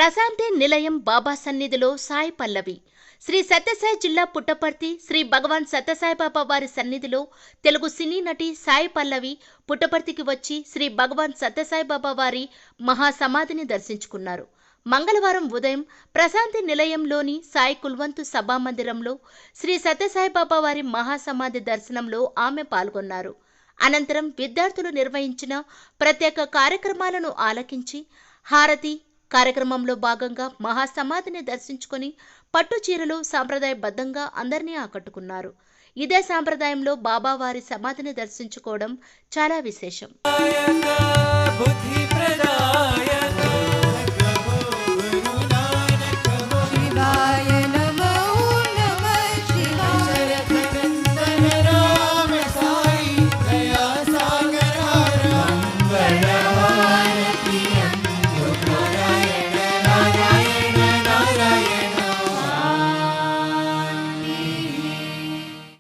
ప్రశాంతి నిలయం బాబా సన్నిధిలో సాయి పల్లవి. శ్రీ సత్యసాయి జిల్లా పుట్టపర్తి శ్రీ భగవాన్ సత్యసాయిబాబా వారి సన్నిధిలో తెలుగు సినీ నటి సాయి పల్లవి పుట్టపర్తికి వచ్చి శ్రీ భగవాన్ సత్యసాయిబాబా వారి మహాసమాధిని దర్శించుకున్నారు. మంగళవారం ఉదయం ప్రశాంతి నిలయంలోని సాయి కుల్వంతు సభామందిరంలో శ్రీ సత్యసాయిబాబా వారి మహాసమాధి దర్శనంలో ఆమె పాల్గొన్నారు. అనంతరం విద్యార్థులు నిర్వహించిన ప్రత్యేక కార్యక్రమాలను ఆలకించి హారతి కార్యక్రమంలో భాగంగా మహాసమాధిని దర్శించుకొని పట్టు చీరలు సాంప్రదాయబద్ధంగా అందరినీ ఆకట్టుకున్నారు. ఇదే సాంప్రదాయంలో బాబా వారి సమాధిని దర్శించుకోవడం చాలా విశేషం.